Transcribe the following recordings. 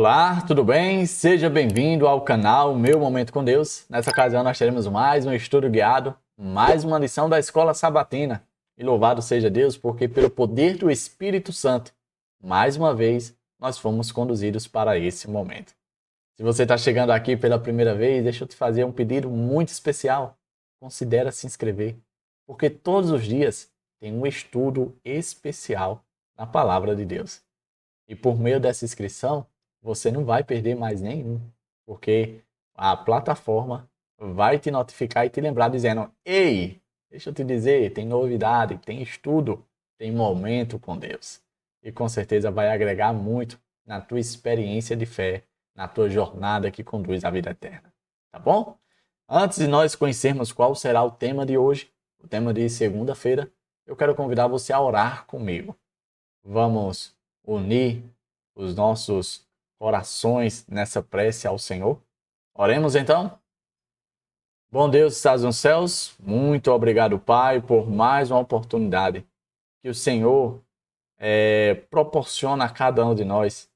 Olá, tudo bem? Seja bem-vindo ao canal Meu Momento com Deus. Nessa ocasião nós teremos mais um estudo guiado, mais uma lição da Escola Sabatina. E louvado seja Deus, porque pelo poder do Espírito Santo, mais uma vez, nós fomos conduzidos para esse momento. Se você está chegando aqui pela primeira vez, deixa eu te fazer um pedido muito especial. Considere se inscrever, porque todos os dias tem um estudo especial na Palavra de Deus. E por meio dessa inscrição, você não vai perder mais nenhum, porque a plataforma vai te notificar e te lembrar dizendo: ei, deixa eu te dizer, tem novidade, tem estudo, tem momento com Deus. E com certeza vai agregar muito na tua experiência de fé, na tua jornada que conduz à vida eterna. Tá bom? Antes de nós conhecermos qual será o tema de hoje, o tema de segunda-feira, eu quero convidar você a orar comigo. Vamos unir os nossos corações nessa prece ao Senhor? Oremos então? Bom Deus que estás nos céus, muito obrigado, Pai, por mais uma oportunidade que o Senhor proporciona a cada um de nós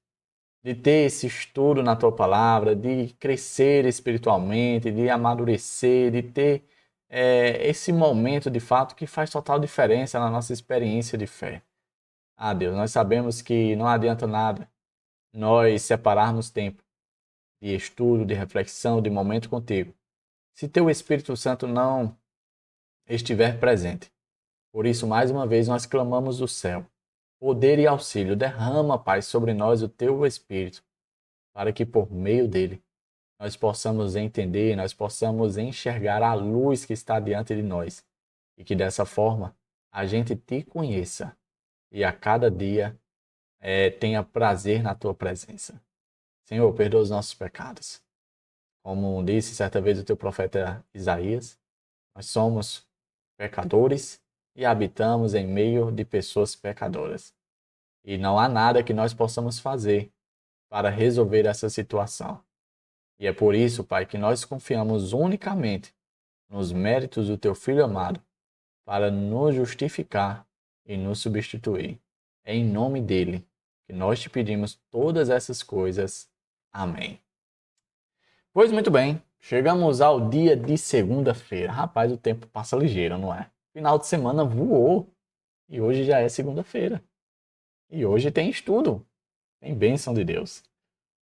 de ter esse estudo na Tua Palavra, de crescer espiritualmente, de amadurecer, de ter esse momento de fato que faz total diferença na nossa experiência de fé. Ah, Deus, nós sabemos que não adianta nada nós separarmos tempo de estudo, de reflexão, de momento contigo, se teu Espírito Santo não estiver presente. Por isso, mais uma vez, nós clamamos do céu. Poder e auxílio, derrama, Pai, sobre nós o teu Espírito, para que por meio dele nós possamos entender, nós possamos enxergar a luz que está diante de nós e que dessa forma a gente te conheça e a cada dia tenha prazer na tua presença. Senhor, perdoa os nossos pecados. Como disse certa vez o teu profeta Isaías, nós somos pecadores e habitamos em meio de pessoas pecadoras. E não há nada que nós possamos fazer para resolver essa situação. E é por isso, Pai, que nós confiamos unicamente nos méritos do teu Filho amado para nos justificar e nos substituir. É em nome dele que nós te pedimos todas essas coisas. Amém. Pois muito bem, chegamos ao dia de segunda-feira. Rapaz, o tempo passa ligeiro, não é? Final de semana voou e hoje já é segunda-feira. E hoje tem estudo, tem bênção de Deus.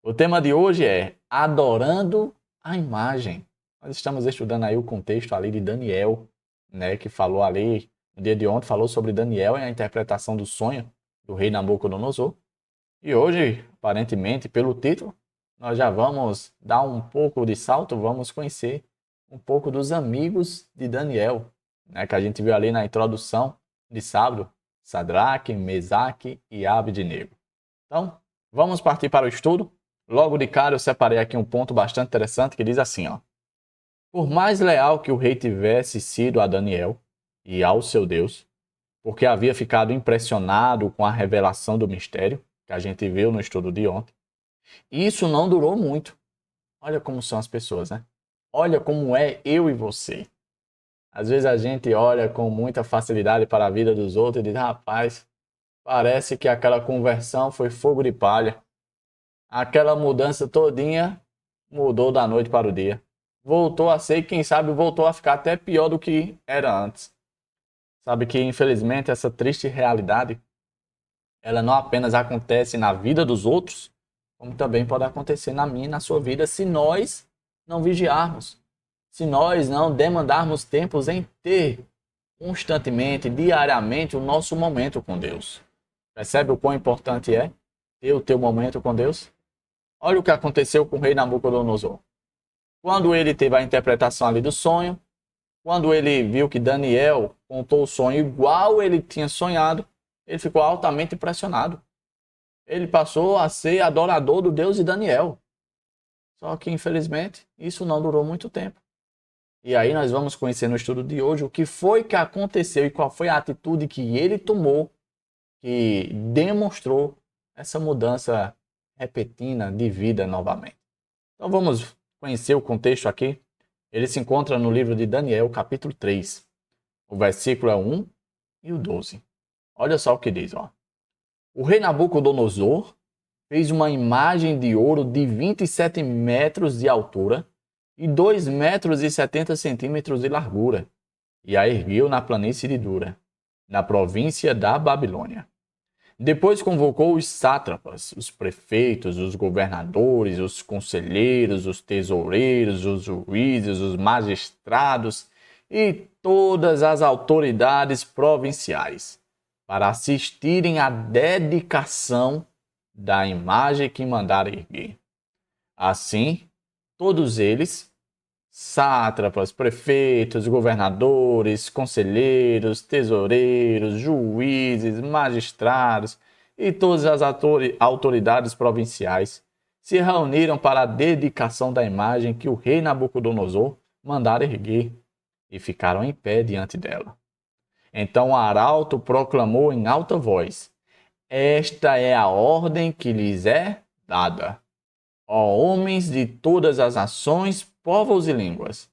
O tema de hoje é Adorando a Imagem. Nós estamos estudando aí o contexto ali de Daniel, né, que falou ali, no dia de ontem, falou sobre Daniel e a interpretação do sonho do rei Nabucodonosor. E hoje, aparentemente, pelo título, nós já vamos dar um pouco de salto, vamos conhecer um pouco dos amigos de Daniel, né, que a gente viu ali na introdução de sábado, Sadraque, Mesaque e Abednego. Então, vamos partir para o estudo. Logo de cara eu separei aqui um ponto bastante interessante que diz assim, ó: por mais leal que o rei tivesse sido a Daniel e ao seu Deus, porque havia ficado impressionado com a revelação do mistério, que a gente viu no estudo de ontem, isso não durou muito. Olha como são as pessoas, né? Olha como é eu e você. Às vezes a gente olha com muita facilidade para a vida dos outros e diz: rapaz, parece que aquela conversão foi fogo de palha. Aquela mudança todinha mudou da noite para o dia. Voltou a ser, e quem sabe voltou a ficar até pior do que era antes. Sabe que infelizmente essa triste realidade, ela não apenas acontece na vida dos outros, como também pode acontecer na minha e na sua vida se nós não vigiarmos, se nós não demandarmos tempos em ter constantemente, diariamente, o nosso momento com Deus. Percebe o quão importante é ter o teu momento com Deus? Olha o que aconteceu com o rei Nabucodonosor. Quando ele teve a interpretação ali do sonho, quando ele viu que Daniel contou o sonho igual ele tinha sonhado, ele ficou altamente impressionado. Ele passou a ser adorador do Deus de Daniel. Só que, infelizmente, isso não durou muito tempo. E aí nós vamos conhecer no estudo de hoje o que foi que aconteceu e qual foi a atitude que ele tomou que demonstrou essa mudança repentina de vida novamente. Então vamos conhecer o contexto aqui. Ele se encontra no livro de Daniel, capítulo 3. O versículo é 1 e o 12. Olha só o que diz, ó. O rei Nabucodonosor fez uma imagem de ouro de 27 metros de altura e 2 metros e 70 centímetros de largura, e a ergueu na planície de Dura, na província da Babilônia. Depois convocou os sátrapas, os prefeitos, os governadores, os conselheiros, os tesoureiros, os juízes, os magistrados e todas as autoridades provinciais para assistirem à dedicação da imagem que mandara erguer. Assim, todos eles, sátrapas, prefeitos, governadores, conselheiros, tesoureiros, juízes, magistrados e todas as autoridades provinciais se reuniram para a dedicação da imagem que o rei Nabucodonosor mandara erguer e ficaram em pé diante dela. Então o arauto proclamou em alta voz: esta é a ordem que lhes é dada. Ó homens de todas as nações, povos e línguas,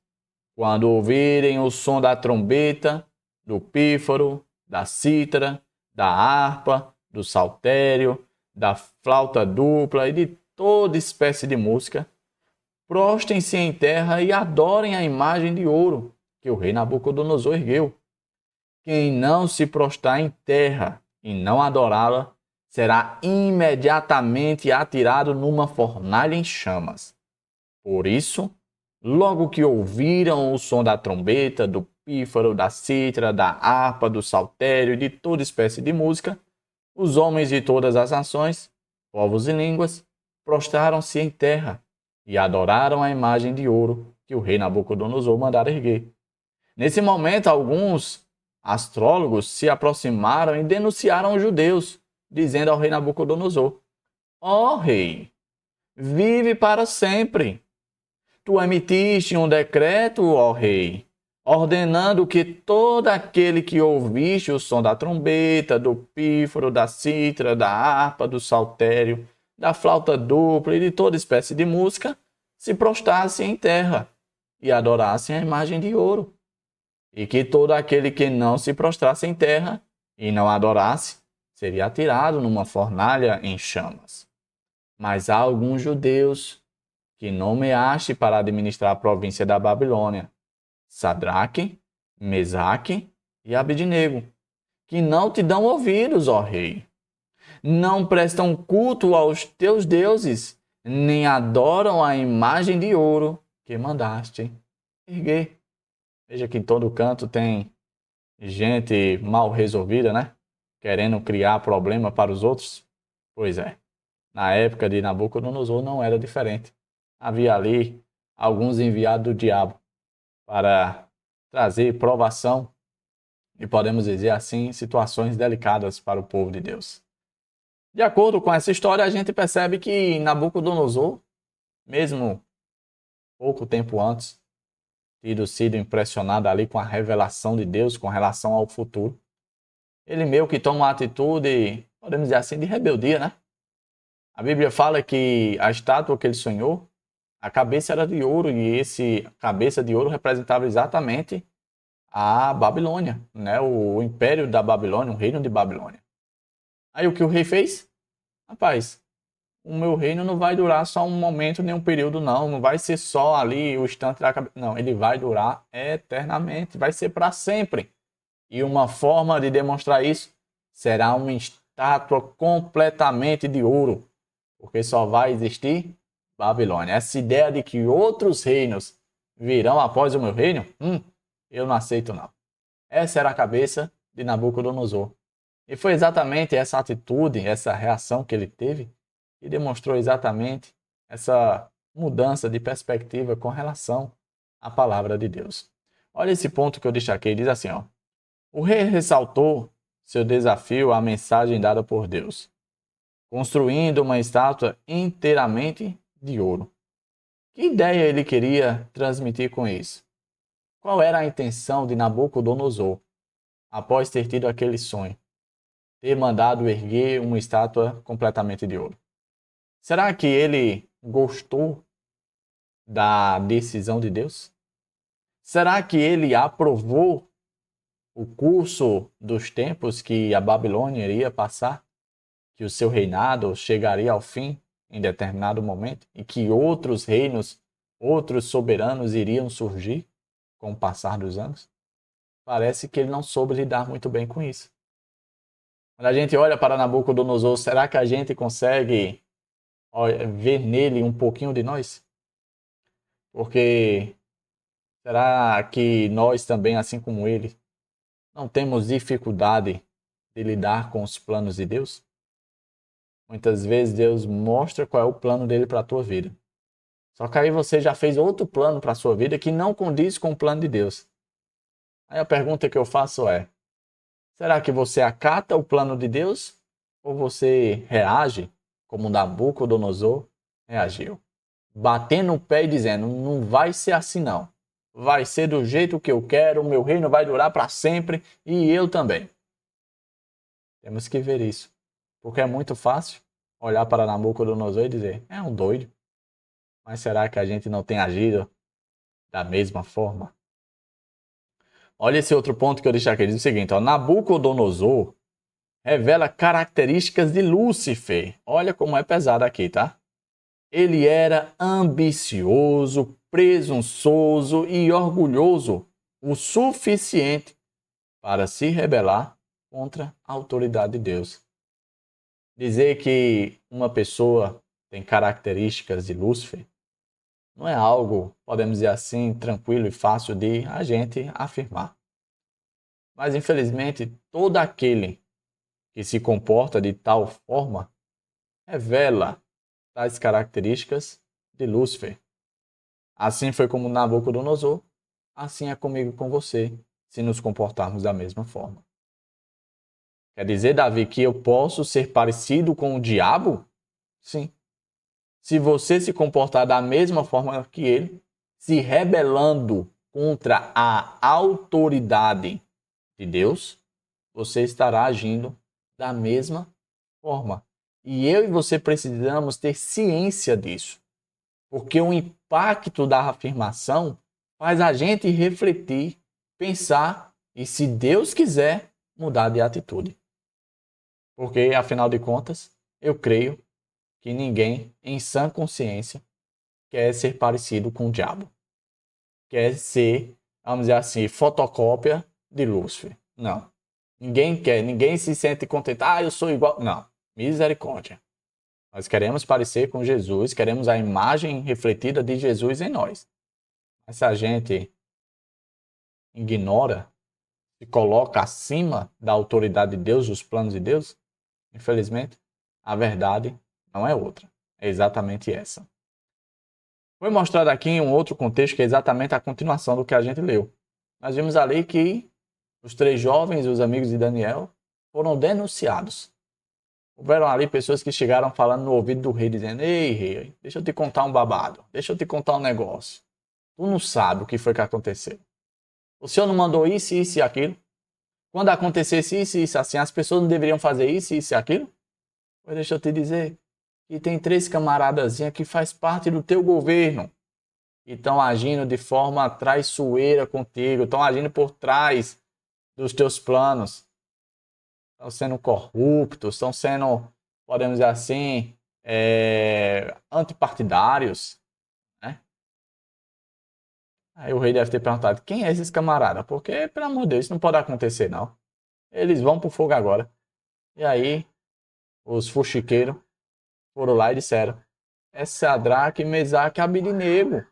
quando ouvirem o som da trombeta, do pífaro, da cítara, da harpa, do saltério, da flauta dupla e de toda espécie de música, prostem-se em terra e adorem a imagem de ouro que o rei Nabucodonosor ergueu. Quem não se prostrar em terra e não adorá-la, será imediatamente atirado numa fornalha em chamas. Por isso, logo que ouviram o som da trombeta, do pífaro, da cítara, da harpa, do saltério e de toda espécie de música, os homens de todas as nações, povos e línguas, prostraram-se em terra e adoraram a imagem de ouro que o rei Nabucodonosor mandara erguer. Nesse momento, alguns astrólogos se aproximaram e denunciaram os judeus, dizendo ao rei Nabucodonosor: ó rei, vive para sempre. Tu emitiste um decreto, ó rei, ordenando que todo aquele que ouviste o som da trombeta, do pífaro, da cítara, da harpa, do saltério, da flauta dupla e de toda espécie de música, se prostrasse em terra e adorasse a imagem de ouro. E que todo aquele que não se prostrasse em terra e não adorasse, seria atirado numa fornalha em chamas. Mas há alguns judeus que nomeaste para administrar a província da Babilônia, Sadraque, Mesaque e Abednego, que não te dão ouvidos, ó rei. Não prestam culto aos teus deuses, nem adoram a imagem de ouro que mandaste erguer. Veja que em todo canto tem gente mal resolvida, né? Querendo criar problema para os outros. Pois é, na época de Nabucodonosor não era diferente. Havia ali alguns enviados do diabo para trazer provação e, podemos dizer assim, situações delicadas para o povo de Deus. De acordo com essa história, a gente percebe que Nabucodonosor, mesmo pouco tempo antes, tido sido impressionado ali com a revelação de Deus com relação ao futuro, ele meio que toma uma atitude, podemos dizer assim, de rebeldia, né? A Bíblia fala que a estátua que ele sonhou, a cabeça era de ouro e esse cabeça de ouro representava exatamente a Babilônia, né? O império da Babilônia, o reino de Babilônia. Aí o que o rei fez? Rapaz, o meu reino não vai durar só um momento, nem um período, não vai ser só ali o instante da cabeça. Não, ele vai durar eternamente, vai ser para sempre. E uma forma de demonstrar isso será uma estátua completamente de ouro, porque só vai existir Babilônia. Essa ideia de que outros reinos virão após o meu reino, eu não aceito não. Essa era a cabeça de Nabucodonosor. E foi exatamente essa atitude, essa reação que ele teve, que demonstrou exatamente essa mudança de perspectiva com relação à palavra de Deus. Olha esse ponto que eu destaquei, diz assim, ó. O rei ressaltou seu desafio à mensagem dada por Deus, construindo uma estátua inteiramente de ouro. Que ideia ele queria transmitir com isso? Qual era a intenção de Nabucodonosor, após ter tido aquele sonho, ter mandado erguer uma estátua completamente de ouro? Será que ele gostou da decisão de Deus? Será que ele aprovou o curso dos tempos que a Babilônia iria passar, que o seu reinado chegaria ao fim em determinado momento e que outros reinos, outros soberanos iriam surgir com o passar dos anos? Parece que ele não soube lidar muito bem com isso. Quando a gente olha para Nabucodonosor, será que a gente consegue ver nele um pouquinho de nós? Porque será que nós também, assim como ele, não temos dificuldade de lidar com os planos de Deus? Muitas vezes Deus mostra qual é o plano dele para a tua vida. Só que aí você já fez outro plano para a sua vida que não condiz com o plano de Deus. Aí a pergunta que eu faço é: será que você acata o plano de Deus ou você reage como Nabucodonosor reagiu? Batendo o pé e dizendo: não vai ser assim não. Vai ser do jeito que eu quero, o meu reino vai durar para sempre e eu também. Temos que ver isso. Porque é muito fácil olhar para Nabucodonosor e dizer: é um doido. Mas será que a gente não tem agido da mesma forma? Olha esse outro ponto que eu deixei aqui. Diz o seguinte: ó, Nabucodonosor revela características de Lúcifer. Olha como é pesado aqui, tá? Ele era ambicioso, presunçoso e orgulhoso o suficiente para se rebelar contra a autoridade de Deus. Dizer que uma pessoa tem características de Lúcifer não é algo, podemos dizer assim, tranquilo e fácil de a gente afirmar. Mas, infelizmente, todo aquele que se comporta de tal forma revela tais características de Lúcifer. Assim foi como Nabucodonosor, assim é comigo e com você, se nos comportarmos da mesma forma. Quer dizer, Davi, que eu posso ser parecido com o diabo? Sim. Se você se comportar da mesma forma que ele, se rebelando contra a autoridade de Deus, você estará agindo da mesma forma. E eu e você precisamos ter ciência disso, porque o impacto da afirmação faz a gente refletir, pensar e, se Deus quiser, mudar de atitude. Porque, afinal de contas, eu creio que ninguém, em sã consciência, quer ser parecido com o diabo. Quer ser, vamos dizer assim, fotocópia de Lúcifer. Não. Ninguém quer, ninguém se sente contente. Ah, eu sou igual. Não. Misericórdia. Nós queremos parecer com Jesus, queremos a imagem refletida de Jesus em nós. Mas se a gente ignora, se coloca acima da autoridade de Deus, dos planos de Deus, infelizmente, a verdade não é outra. É exatamente essa. Foi mostrado aqui em um outro contexto que é exatamente a continuação do que a gente leu. Nós vimos ali que os 3 jovens, os amigos de Daniel, foram denunciados. Houveram ali pessoas que chegaram falando no ouvido do rei, dizendo: ei, rei, deixa eu te contar um babado, deixa eu te contar um negócio. Tu não sabe o que foi que aconteceu. O senhor não mandou isso, isso e aquilo? Quando acontecesse isso, isso assim, as pessoas não deveriam fazer isso, isso e aquilo? Pois deixa eu te dizer que tem 3 camaradazinhas que faz parte do teu governo e estão agindo de forma traiçoeira contigo, estão agindo por trás dos teus planos. Estão sendo corruptos, estão sendo, podemos dizer assim, antipartidários, né? Aí o rei deve ter perguntado: quem é esses camaradas? Porque, pelo amor de Deus, isso não pode acontecer, não. Eles vão pro fogo agora. E aí, os fuxiqueiros foram lá e disseram: é Sadraque, Mesaque e Abednego.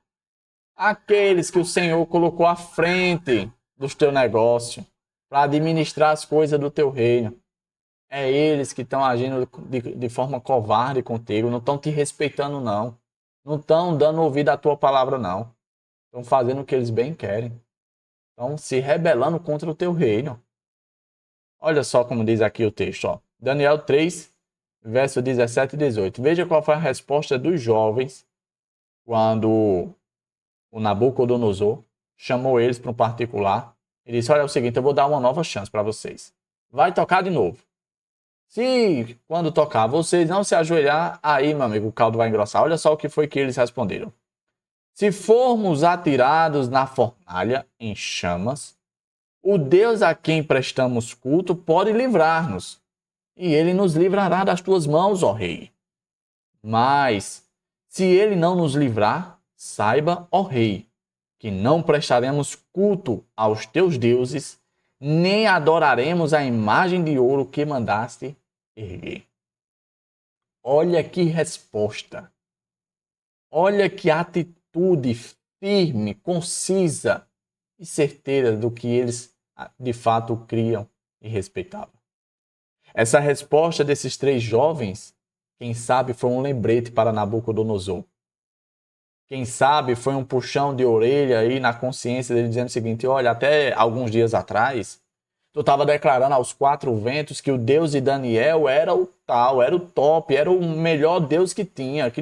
Aqueles que o Senhor colocou à frente do teu negócio, para administrar as coisas do teu reino. É eles que estão agindo de forma covarde contigo, não estão te respeitando, não. Não estão dando ouvido à tua palavra, não. Estão fazendo o que eles bem querem. Estão se rebelando contra o teu reino. Olha só como diz aqui o texto, ó. Daniel 3, verso 17 e 18. Veja qual foi a resposta dos jovens quando o Nabucodonosor chamou eles para um particular. Ele disse: olha, é o seguinte, eu vou dar uma nova chance para vocês. Vai tocar de novo. Se quando tocar vocês não se ajoelhar, aí, meu amigo, o caldo vai engrossar. Olha só o que foi que eles responderam. Se formos atirados na fornalha em chamas, o Deus a quem prestamos culto pode livrar-nos. e ele nos livrará das tuas mãos, ó rei. Mas, se ele não nos livrar, saiba, ó rei, que não prestaremos culto aos teus deuses, nem adoraremos a imagem de ouro que mandaste erguer. Olha que resposta. Olha que atitude firme, concisa e certeira do que eles de fato criam e respeitavam. Essa resposta desses três jovens, quem sabe foi um lembrete para Nabucodonosor. Quem sabe foi um puxão de orelha aí na consciência dele dizendo o seguinte: olha, até alguns dias atrás, tu estava declarando aos quatro ventos que o Deus de Daniel era o tal, era o top, era o melhor Deus que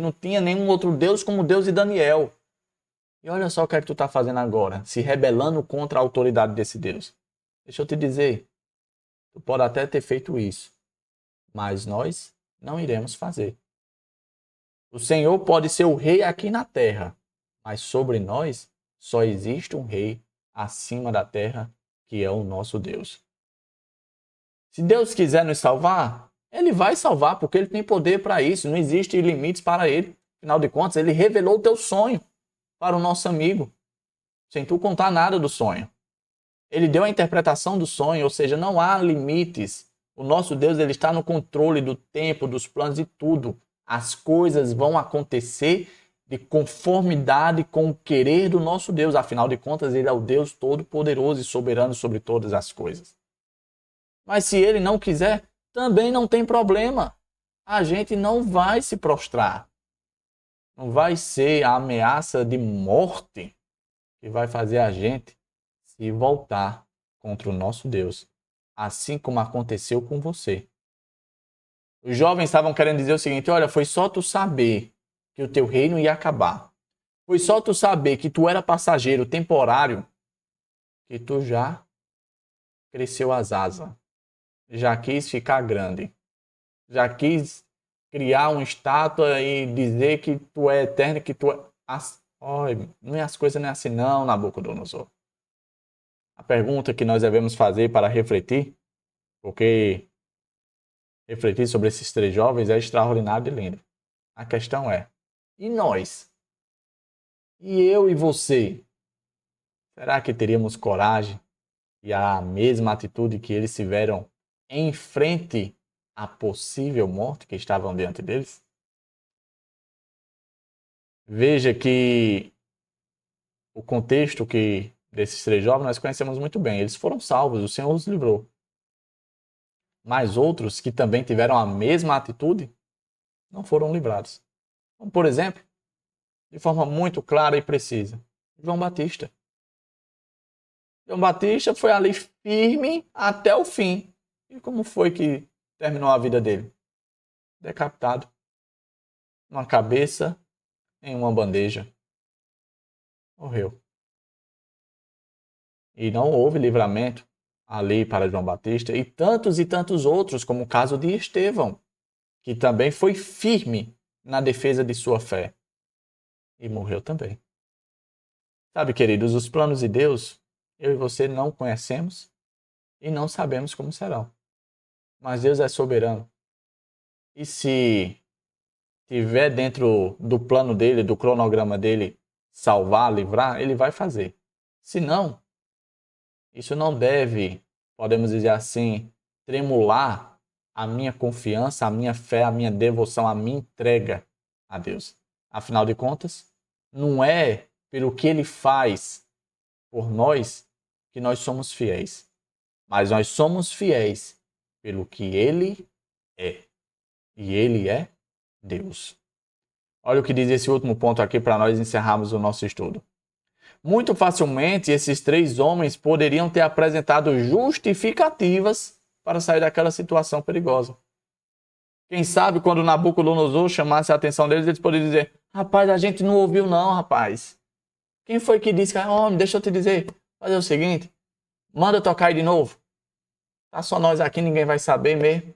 não tinha nenhum outro Deus como o Deus de Daniel. E olha só o que é que tu está fazendo agora, se rebelando contra a autoridade desse Deus. Deixa eu te dizer, tu pode até ter feito isso, mas nós não iremos fazer. O Senhor pode ser o rei aqui na terra, mas sobre nós só existe um rei acima da terra, que é o nosso Deus. Se Deus quiser nos salvar, Ele vai salvar, porque Ele tem poder para isso, não existe limites para Ele. Afinal de contas, Ele revelou o teu sonho para o nosso amigo, sem tu contar nada do sonho. Ele deu a interpretação do sonho, ou seja, não há limites. O nosso Deus, ele está no controle do tempo, dos planos, de tudo. As coisas vão acontecer de conformidade com o querer do nosso Deus. Afinal de contas, ele é o Deus todo-poderoso e soberano sobre todas as coisas. Mas se ele não quiser, também não tem problema. A gente não vai se prostrar. Não vai ser a ameaça de morte que vai fazer a gente se voltar contra o nosso Deus, assim como aconteceu com você. Os jovens estavam querendo dizer o seguinte: olha, foi só tu saber que o teu reino ia acabar. Foi só tu saber que tu era passageiro, temporário, que tu já cresceu as asas. Já quis ficar grande. Já quis criar uma estátua e dizer que tu é eterno, que tu é... As coisas não é assim não, Nabucodonosor. A pergunta que nós devemos fazer para refletir, porque refletir sobre esses três jovens é extraordinário e lindo. A questão é, e nós? E eu e você? Será que teríamos coragem e a mesma atitude que eles tiveram em frente à possível morte que estavam diante deles? Veja que o contexto que desses três jovens nós conhecemos muito bem. Eles foram salvos, o Senhor os livrou. Mas outros que também tiveram a mesma atitude não foram livrados. Como, por exemplo, de forma muito clara e precisa, João Batista. João Batista foi ali firme até o fim. E como foi que terminou a vida dele? Decapitado. Uma cabeça em uma bandeja. Morreu. E não houve livramento ali para João Batista e tantos outros, como o caso de Estevão, que também foi firme na defesa de sua fé e morreu também. Sabe, queridos, os planos de Deus, eu e você não conhecemos e não sabemos como serão. Mas Deus é soberano. E se tiver dentro do plano dele, do cronograma dele, salvar, livrar, ele vai fazer. Se não, isso não deve, podemos dizer assim, tremular a minha confiança, a minha fé, a minha devoção, a minha entrega a Deus. Afinal de contas, não é pelo que ele faz por nós que nós somos fiéis, mas nós somos fiéis pelo que ele é. E ele é Deus. Olha o que diz esse último ponto aqui para nós encerrarmos o nosso estudo. Muito facilmente, esses três homens poderiam ter apresentado justificativas para sair daquela situação perigosa. Quem sabe, quando Nabucodonosor chamasse a atenção deles, eles poderiam dizer: rapaz, a gente não ouviu não, rapaz. Quem foi que disse? Homem, deixa eu te dizer. Fazer o seguinte, manda tocar aí de novo. Tá só nós aqui, ninguém vai saber mesmo.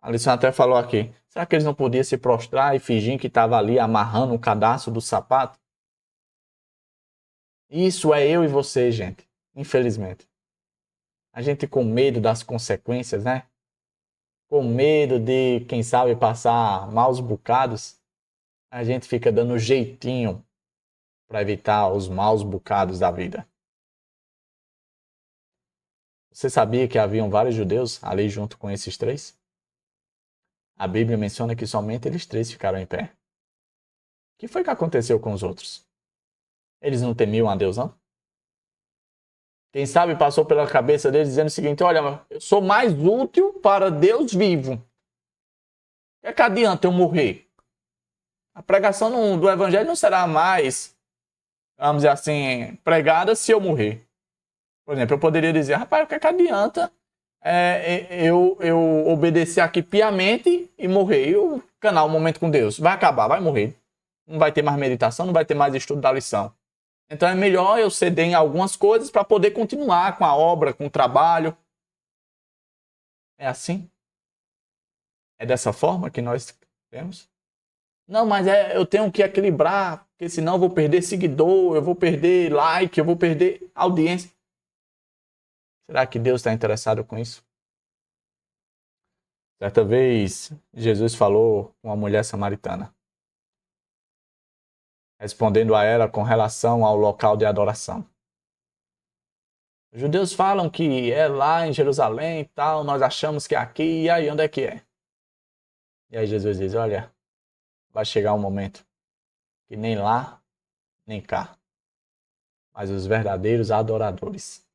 A lição até falou aqui. Será que eles não podiam se prostrar e fingir que estava ali amarrando um cadastro do sapato? Isso é eu e você, gente. Infelizmente. A gente com medo das consequências, né? com medo de, quem sabe, passar maus bocados, a gente fica dando jeitinho para evitar os maus bocados da vida. Você sabia que haviam vários judeus ali junto com esses três? A Bíblia menciona que somente eles três ficaram em pé. O que foi que aconteceu com os outros? Eles não temiam a Deus, não? Quem sabe passou pela cabeça deles dizendo o seguinte: olha, eu sou mais útil para Deus vivo. O que adianta eu morrer? A pregação do evangelho não será mais, vamos dizer assim, pregada se eu morrer. Por exemplo, eu poderia dizer: rapaz, o que adianta eu obedecer aqui piamente e morrer? E o canal Momento com Deus vai acabar, vai morrer. Não vai ter mais meditação, não vai ter mais estudo da lição. Então é melhor eu ceder em algumas coisas para poder continuar com a obra, com o trabalho. É assim? É dessa forma que nós temos? Não, mas eu tenho que equilibrar, porque senão eu vou perder seguidor, eu vou perder like, eu vou perder audiência. Será que Deus está interessado com isso? Certa vez, Jesus falou com uma mulher samaritana, respondendo a ela com relação ao local de adoração. Os judeus falam que é lá em Jerusalém e tal, nós achamos que é aqui, e aí onde é que é? E aí Jesus diz: olha, vai chegar um momento que nem lá, nem cá, mas os verdadeiros adoradores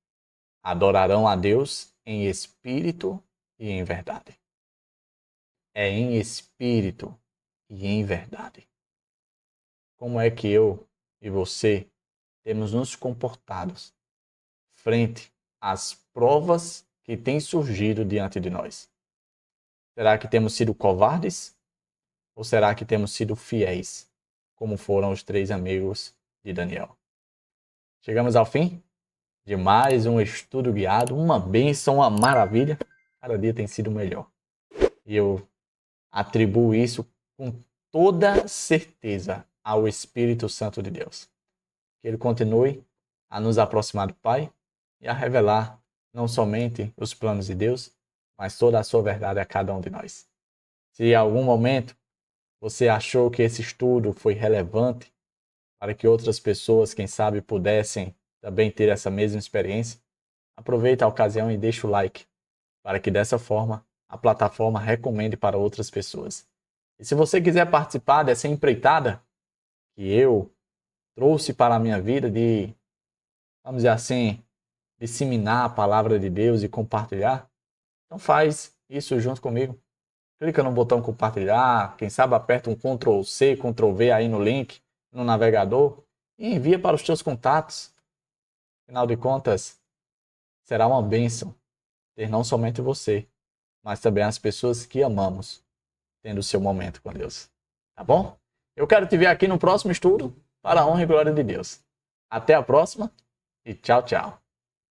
adorarão a Deus em espírito e em verdade. É em espírito e em verdade. Como é que eu e você temos nos comportado frente às provas que têm surgido diante de nós? Será que temos sido covardes? Ou será que temos sido fiéis, como foram os três amigos de Daniel? Chegamos ao fim de mais um estudo guiado, uma bênção, uma maravilha. Cada dia tem sido melhor. E eu atribuo isso com toda certeza ao Espírito Santo de Deus. Que ele continue a nos aproximar do Pai e a revelar não somente os planos de Deus, mas toda a sua verdade a cada um de nós. Se em algum momento você achou que esse estudo foi relevante para que outras pessoas, quem sabe, pudessem também ter essa mesma experiência, aproveita a ocasião e deixa o like, para que dessa forma a plataforma recomende para outras pessoas. E se você quiser participar dessa empreitada que eu trouxe para a minha vida de, vamos dizer assim, disseminar a palavra de Deus e compartilhar, então faz isso junto comigo. Clica no botão compartilhar, quem sabe aperta um Ctrl+C, Ctrl+V aí no link, no navegador e envia para os teus contatos. Afinal de contas, será uma bênção ter não somente você, mas também as pessoas que amamos, tendo o seu momento com Deus. Tá bom? Eu quero te ver aqui no próximo estudo, para a honra e glória de Deus. Até a próxima e tchau, tchau.